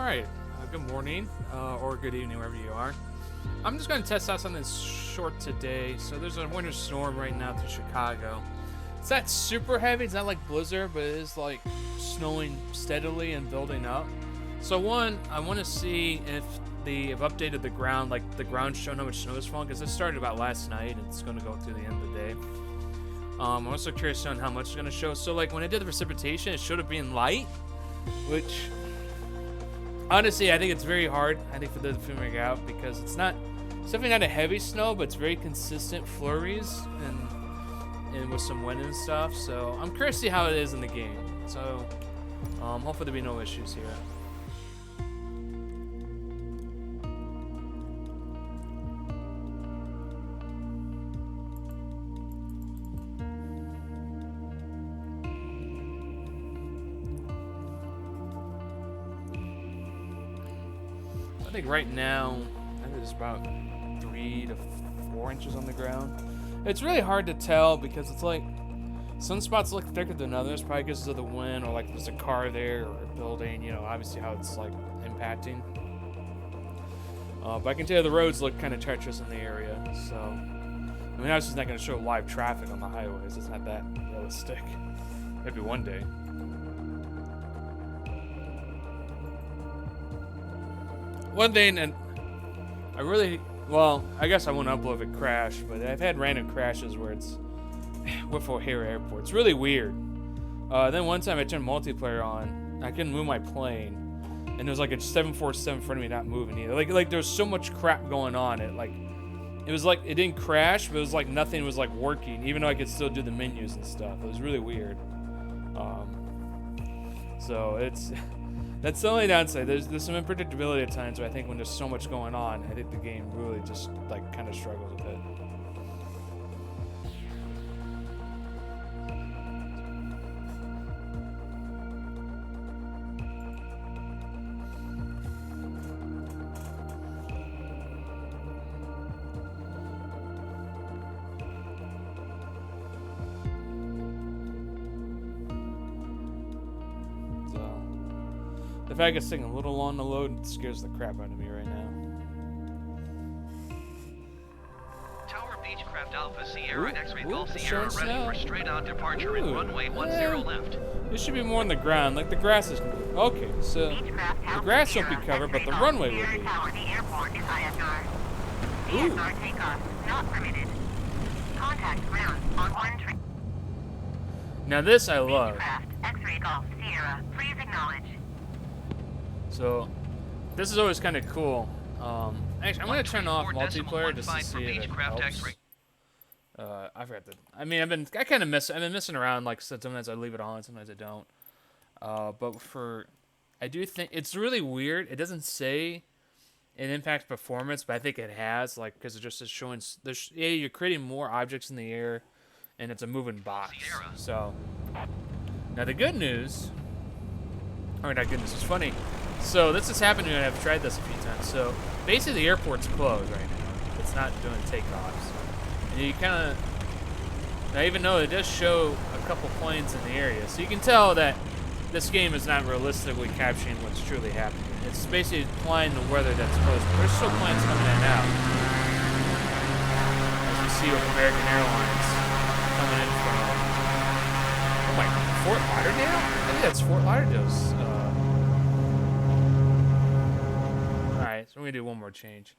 Alright, good morning, or good evening, wherever you are. I'm just going to test out something short today. So there's a winter storm right now through Chicago. It's not super heavy, it's not like blizzard, but it is like snowing steadily and building up. So one, I want to see if they've updated the ground, like the ground showing how much snow is falling, because it started about last night and it's going to go through the end of the day. I'm also curious on how much it's going to show. So like when I did the precipitation, it showed it being light, which honestly, I think it's very hard, I think, for them to figure out, because it's definitely not a heavy snow, but it's very consistent flurries and with some wind and stuff. So I'm curious to see how it is in the game. So hopefully there'll be no issues here. I think right now, I think it's about 3 to 4 inches on the ground. It's really hard to tell because it's like some spots look thicker than others, probably because of the wind, or like there's a car there or a building, you know, obviously how it's like impacting. But I can tell you the roads look kind of treacherous in the area, so I mean, obviously it's not going to show live traffic on the highways. It's not that realistic. Maybe one day. One thing, and I guess I won't upload if it crashed, but I've had random crashes where it's with O'Hare Airport. It's really weird. Then one time I turned multiplayer on, I couldn't move my plane, and there was like a 747 in front of me not moving either. Like there was so much crap going on. It was like it didn't crash, but it was like nothing was like working, even though I could still do the menus and stuff. It was really weird. So it's. That's the only downside. There's some unpredictability at times, but I think when there's so much going on, I think the game really just like kind of struggles a bit. The fact it's taking a little long to load scares the crap out of me right now. Tower Beechcraft Alpha Sierra X-Ray Golf Sierra ready for straight-on departure in runway 10 left. This should be more on the ground, like the grass is... Okay, so the grass won't be covered, but the runway will be. Ooh. Now this I love. X-Ray Golf Sierra, please acknowledge. So, this is always kind of cool. Actually, I'm going to turn off multiplayer just to see if it helps. I forgot that. I mean, I've been messing around, like, sometimes I leave it on, sometimes I don't. But I do think, it's really weird. It doesn't say it impacts performance, but I think it has, like, because it just is showing, you're creating more objects in the air, and it's a moving box. So, now the good news, or not good news, it's funny. So this has happened to me, and I've tried this a few times. So basically the airport's closed right now. It's not doing takeoffs. And you kind of, now even though it does show a couple planes in the area, so you can tell that this game is not realistically capturing what's truly happening. It's basically applying the weather that's close. But there's still planes coming in and out. As you see with American Airlines coming in from, oh my, Fort Lauderdale? I think that's Fort Lauderdale's, Alright, so we're going to do one more change.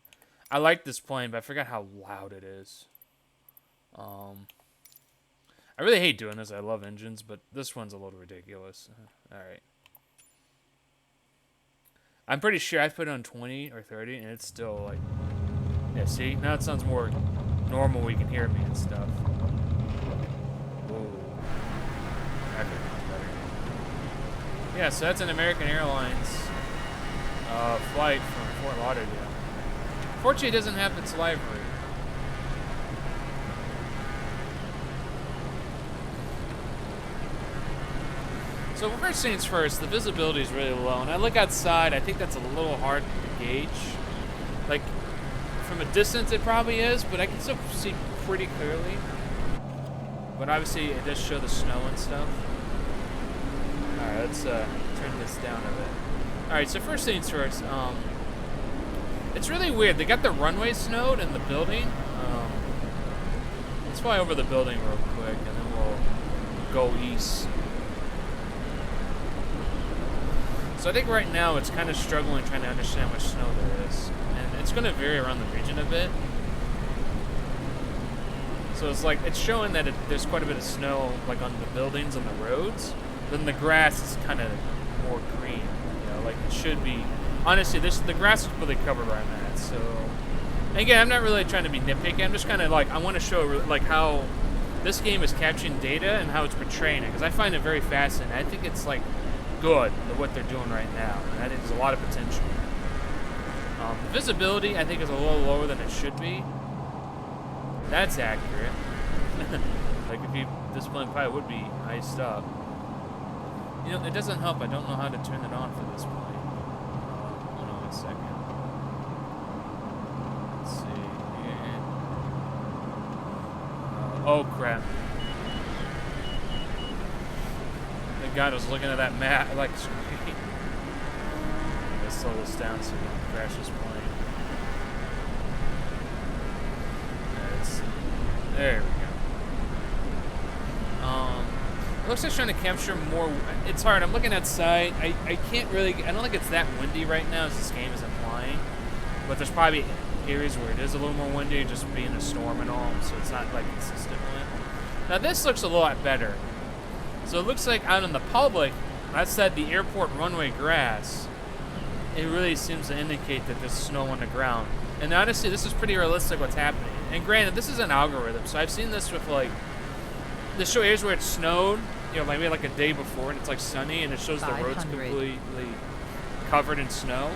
I like this plane, but I forgot how loud it is. I really hate doing this. I love engines, but this one's a little ridiculous. Alright. I'm pretty sure I've put it on 20 or 30, and it's still like... Yeah, see? Now it sounds more normal where you can hear me and stuff. Whoa. That could be better. Yeah, so that's an American Airlines flight from Fort Lauderdale. Fortunately, it doesn't have its livery. So first things first, the visibility is really low. And I look outside, I think that's a little hard to gauge. Like, from a distance it probably is, but I can still see pretty clearly. But obviously it does show the snow and stuff. Alright, let's turn this down a bit. Alright, so first things first, it's really weird. They got the runway snowed in the building. Let's fly over the building real quick, and then we'll go east. So I think right now it's kind of struggling trying to understand how much snow there is. And it's going to vary around the region a bit. So it's like, it's showing that there's quite a bit of snow like on the buildings, on the roads. Then the grass is kind of more green, you know, like it should be. Honestly, the grass is completely covered where I'm at, so. And again, I'm not really trying to be nitpicky. I'm just kind of like, I want to show like how this game is capturing data and how it's portraying it, because I find it very fascinating. I think it's like good what they're doing right now, and I think there's a lot of potential. The visibility, I think, is a little lower than it should be. That's accurate. Like if you displaying probably would be iced up. You know, it doesn't help. I don't know how to turn it on for this point. Hold on 1 second. Let's see here. Oh crap! The guy was looking at that map like screen. Let's slow this down so we don't crash this plane. There we go. It looks like it's trying to capture more. It's hard. I'm looking outside. I can't really. I don't think it's that windy right now as this game is implying. But there's probably areas where it is a little more windy, just being a storm and all, so it's not like consistent wind. Now this looks a lot better. So it looks like out in the public, I said the airport runway grass, it really seems to indicate that there's snow on the ground. And honestly, this is pretty realistic what's happening. And granted, this is an algorithm, so I've seen this with like, this show areas where it snowed, you know, maybe like a day before, and it's like sunny, and it shows the roads completely covered in snow.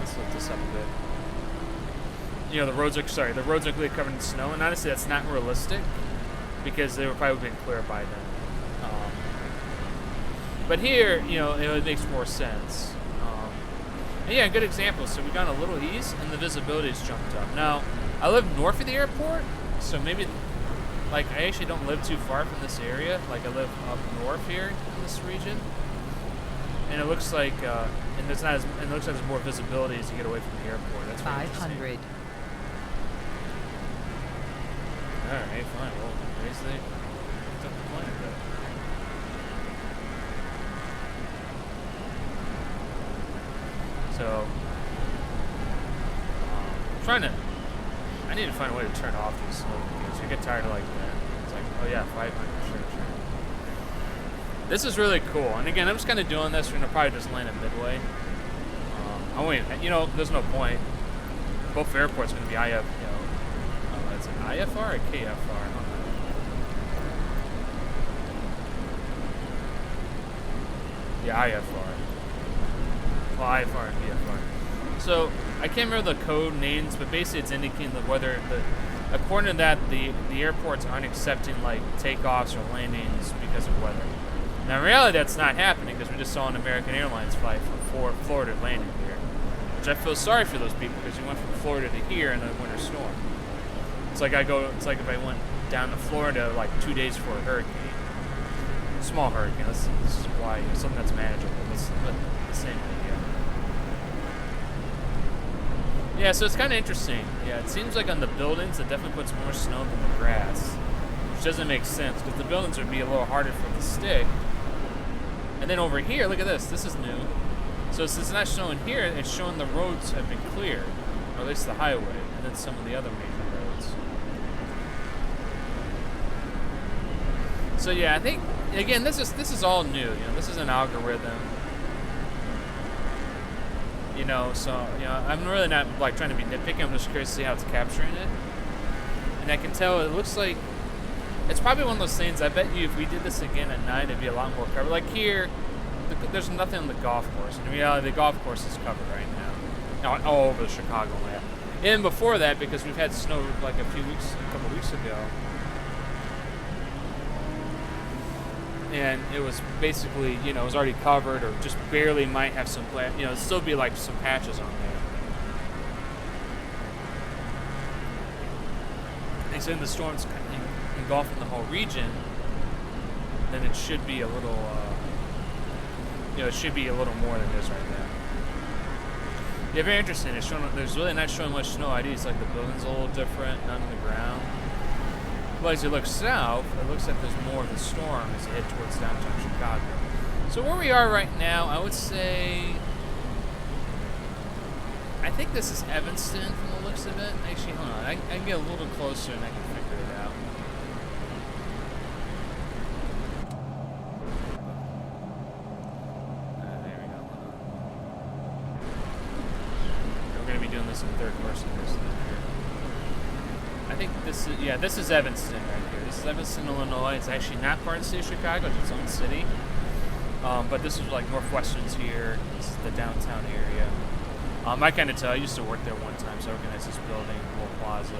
Let's lift this up a bit. You know, the roads are completely covered in snow, and honestly, that's not realistic because they were probably been clear by then. But here, you know, it makes more sense. And yeah, good example. So we've gone a little east, and the visibility's jumped up. Now, I live north of the airport, so maybe, like, I actually don't live too far from this area. Like, I live up north here in this region, and it looks like, and it's not as, and it looks like there's more visibility as you get away from the airport. That's 500. All right, fine. Well, raise the plane a bit. So, I need to find a way to turn off these snow because you get tired of like that. It's like, oh yeah, 500, sure. This is really cool. And again, I'm just kind of doing this. We're gonna probably just land at Midway. I won't, you know, there's no point. Both airports are gonna be IF, you know, it's an IFR or KFR? I don't know. Yeah, IFR. Well, IFR and VFR. So I can't remember the code names, but basically it's indicating the whether according to that the airports aren't accepting like takeoffs or landings because of weather. Now in reality that's not happening because we just saw an American Airlines flight from Florida landing here, which I feel sorry for those people because you went from Florida to here in a winter storm. It's like if I went down to Florida like 2 days before a hurricane, small hurricane. This is why something that's manageable. But the same idea. Yeah, so it's kind of interesting. Yeah, it seems like on the buildings, it definitely puts more snow than the grass, which doesn't make sense because the buildings would be a little harder for it to stick. And then over here, look at this. This is new. So since it's not showing here, it's showing the roads have been cleared, or at least the highway, and then some of the other major roads. So yeah, I think again, this is all new. You know, this is an algorithm. You know, so, you know, I'm really not, like, trying to be nitpicky. I'm just curious to see how it's capturing it. And I can tell it looks like, it's probably one of those things, I bet you if we did this again at night, it'd be a lot more covered. Like here, there's nothing on the golf course. In reality, the golf course is covered right now. All over the Chicago map. And before that, because we've had snow, like, a couple weeks ago. And it was basically, you know, it was already covered or just barely might have some, you know, still be like some patches on there. And so the storm's kind of engulfing the whole region. then it should be a little, it should be a little more than this right now. Yeah, very interesting. It's showing, there's really not showing much snow ID. It's like the building's a little different, none on the ground. But as you look south, it looks like there's more of the storm as you head towards downtown Chicago. So where we are right now, I would say, I think this is Evanston from the looks of it. Actually, hold on. I can get a little closer and I can figure it out. There we go. We're going to be doing this in third person this time here. I think this is, yeah, this is Evanston right here. This is Evanston, Illinois. It's actually not part of the city of Chicago. It's its own city. But this is like Northwestern's here. This is the downtown area. I kind of tell. I used to work there one time, so I recognize this building, little plaza.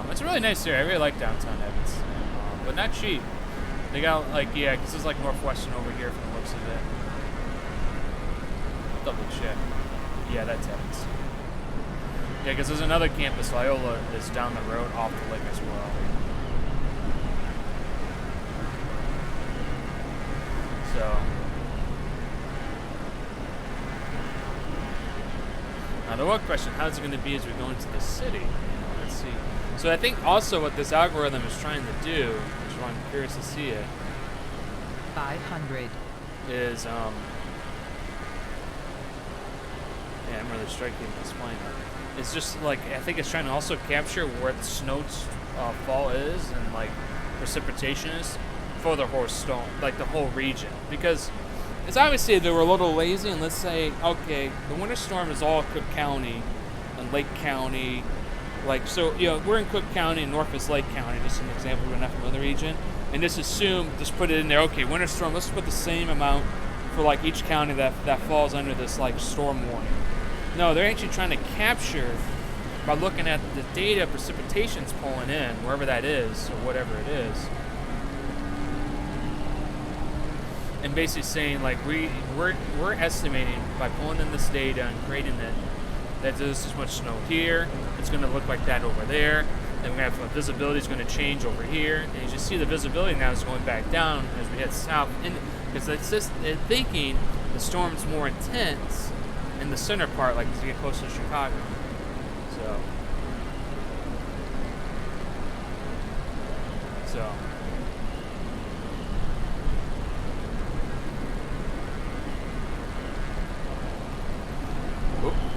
It's a really nice area. I really like downtown Evanston, but not cheap. They got like, yeah, because it's like Northwestern over here from the looks of it. Double check. Yeah, that's Evanston. Yeah, because there's another campus, Loyola, that's down the road off the lake as well. So, now the real question, how's it going to be as we go into the city? Let's see. So I think also what this algorithm is trying to do, which is why I'm curious to see it, 500 is, yeah, I'm really striking to explain it. It's just like, I think it's trying to also capture where the snowfall is and like precipitation is for the whole storm, like the whole region, because it's obviously they were a little lazy, and let's say, okay, the winter storm is all Cook County and Lake County, like, so, we're in Cook County and North is Lake County, just an example, we're not from the region, and just put it in there, okay, winter storm, let's put the same amount for like each county that falls under this like storm warning. No, they're actually trying to capture by looking at the data precipitation's pulling in, wherever that is, or whatever it is. And basically saying, like, we're estimating by pulling in this data and creating it that there's this much snow here, it's going to look like that over there, then we have visibility is going to change over here, and you just see the visibility now is going back down as we head south, because it's just they're thinking the storm's more intense in the center part, like as you get closer to Chicago. So.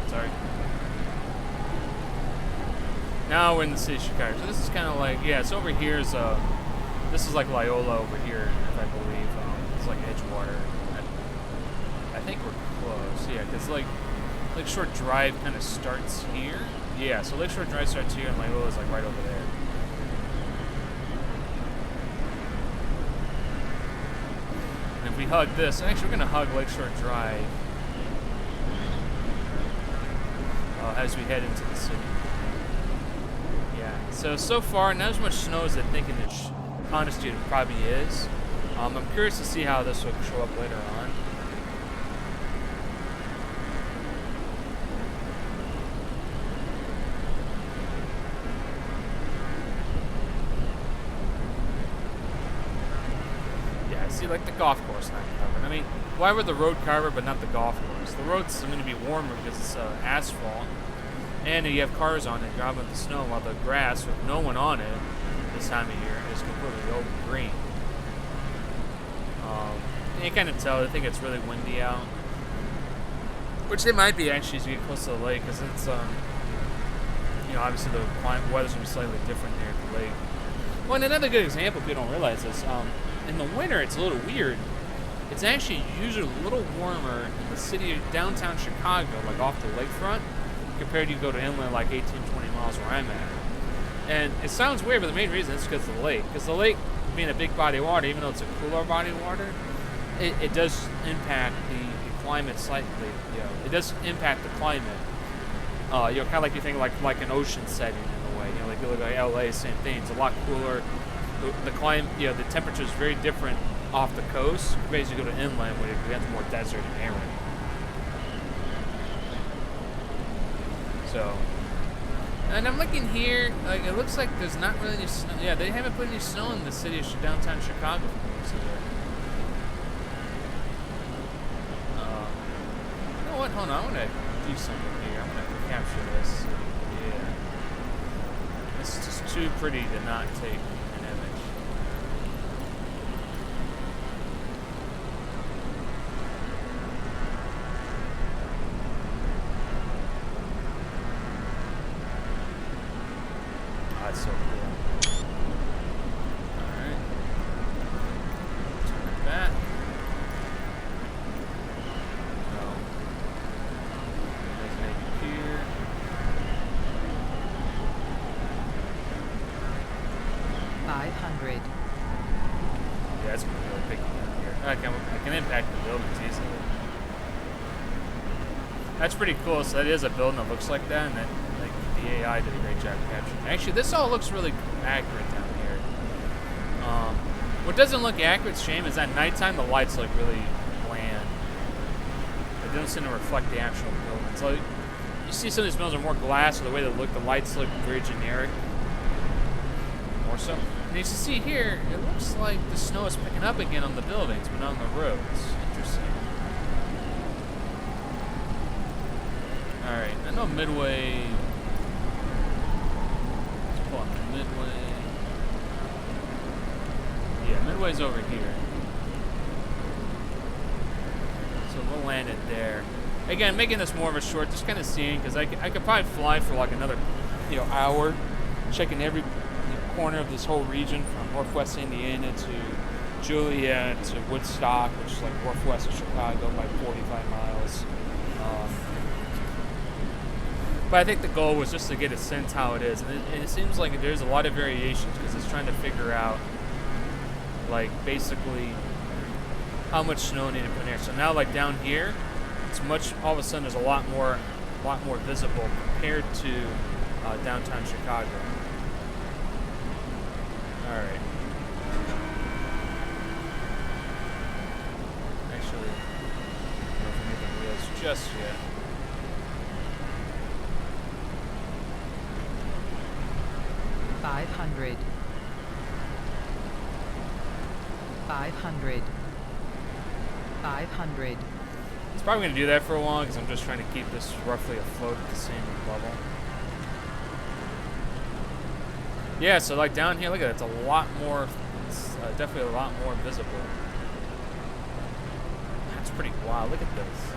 Sorry. Now we're in the city of Chicago. So this is kind of like, yeah, it's over here. This is like Loyola over here, if I believe. It's like Edgewater. I think we're close. Yeah, because like Lakeshore Drive kind of starts here. Yeah, so Lakeshore Drive starts here, and Loyola is like right over there. And if we hug this, actually we're gonna hug Lakeshore Drive. As we head into the city. Yeah, so far, not as much snow as I think in honesty it probably is. I'm curious to see how this will show up later on. Yeah, see, like the golf course not covered. I mean, why would the road cover but not the golf course? The road's going to be warmer because it's asphalt. And you have cars on it driving the snow, while the grass with no one on it this time of year is completely open green. And you kind of tell, I think it's really windy out. Which it might be actually as you get close to the lake, because it's, obviously the weather's going to be slightly different there at the lake. Well, and another good example, if you don't realize this, in the winter it's a little weird. It's actually usually a little warmer in the city of downtown Chicago, like off the lakefront, compared to you go to inland like 18, 20 miles where I'm at. And it sounds weird, but the main reason is because of the lake. Because the lake, being a big body of water, even though it's a cooler body of water, it does impact the climate slightly. It does impact the climate. Kind of like you think like an ocean setting in a way. Like you look at LA, same thing. It's a lot cooler. The climate, the temperature is very different off the coast compared to you go to inland where you have more desert and arid. So, And I'm looking here, like it looks like there's not really any snow. Yeah, they haven't put any snow in the city of downtown Chicago for most of it. You know what? Hold on, I want to do something here. I'm going to capture this. Yeah. This is just too pretty to not take an image. That's so cool. Alright. Turn it back. No. There's maybe here. $500. Yeah, it's really picky down here. I can impact the buildings easily. That's pretty cool. So that is a building that looks like that, and that like the AI did a great job capturing. Actually, this all looks really accurate down here. What doesn't look accurate, shame, is at nighttime the lights look really bland. They don't seem to reflect the actual building. So you see some of these buildings are more glass, or the way they look, the lights look very generic. More so. And you can see here, it looks like the snow is picking up again on the buildings, but not on the roads. Interesting. Alright, I know Midway. Let's pull up Midway. Yeah, Midway's over here. So we'll land it there. Again, making this more of a short, just kind of seeing, because I could probably fly for like another, hour, checking every corner of this whole region from northwest Indiana to Joliet to Woodstock, which is like northwest of Chicago by 45 miles. But I think the goal was just to get a sense how it is. And it seems like there's a lot of variations because it's trying to figure out, like, basically how much snow needed to put in there. So now, like, down here, it's much, all of a sudden there's a lot more visible compared to downtown Chicago. All right. Actually, I don't know if we need the wheels just yet. $500. $500. $500. It's probably going to do that for a while because I'm just trying to keep this roughly afloat at the same level. Yeah, so like down here, look at it. It's a lot more, it's definitely a lot more visible. That's pretty wild. Look at this.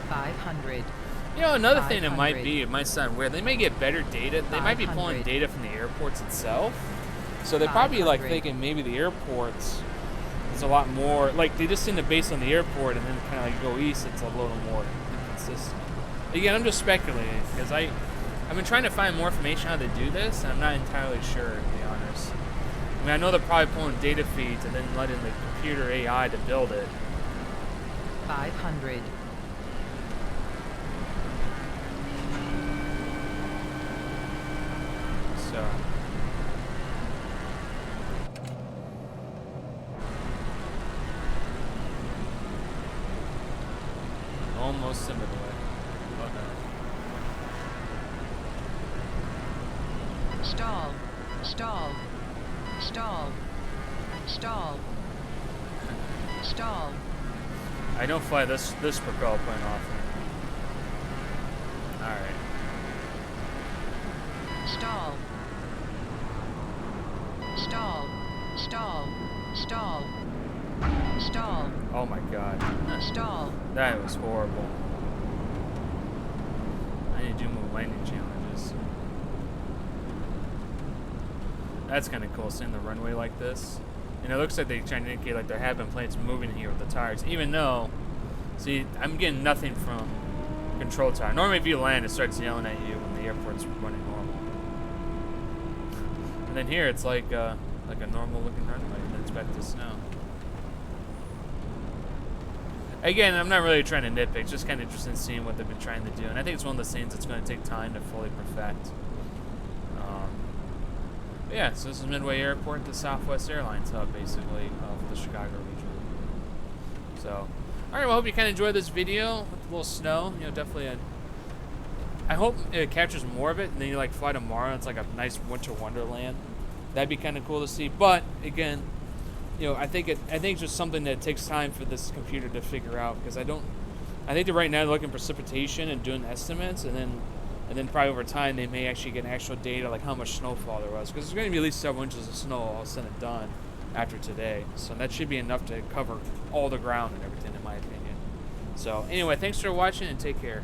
500. You know, another thing that might be, it might sound weird, they may get better data. They might be pulling data from the airports itself. So they're probably like thinking maybe the airports is a lot more, like they just seem to base on the airport and then kind of like go east, it's a little more inconsistent. Again, I'm just speculating because I've been trying to find more information on how they do this and I'm not entirely sure, to be honest. I mean, I know they're probably pulling data feeds and then letting the computer AI to build it. 500. So almost to Midway. Oh no. Stall. Stall. Stall. Stall. Stall. I don't fly this propeller plane often. All right. Stall. Stall. Stall. Stall. Stall. Oh my god. Stall. That was horrible. I need to do more landing challenges. That's kind of cool, seeing the runway like this. And it looks like they're trying to indicate like there have been planes moving here with the tires, even though, see, I'm getting nothing from control tower. Normally if you land, it starts yelling at you when the airport's running normal. And then here, it's like a normal looking runway, and then it's back to snow. Again, I'm not really trying to nitpick, it's just kind of interesting seeing what they've been trying to do. And I think it's one of those things that's going to take time to fully perfect. Yeah, so this is Midway Airport, the Southwest Airlines hub, basically, of the Chicago region. So, alright, well, I hope you kind of enjoyed this video with a little snow. You know, definitely I hope it captures more of it, and then you like fly tomorrow. And it's like a nice winter wonderland. That'd be kind of cool to see. But again, you know, I think it's just something that takes time for this computer to figure out, because I think that right now they're looking for precipitation and doing estimates, and then probably over time they may actually get actual data like how much snowfall there was, because there's going to be at least several inches of snow all said and done after today. So that should be enough to cover all the ground and everything, in my opinion. So anyway, thanks for watching and take care.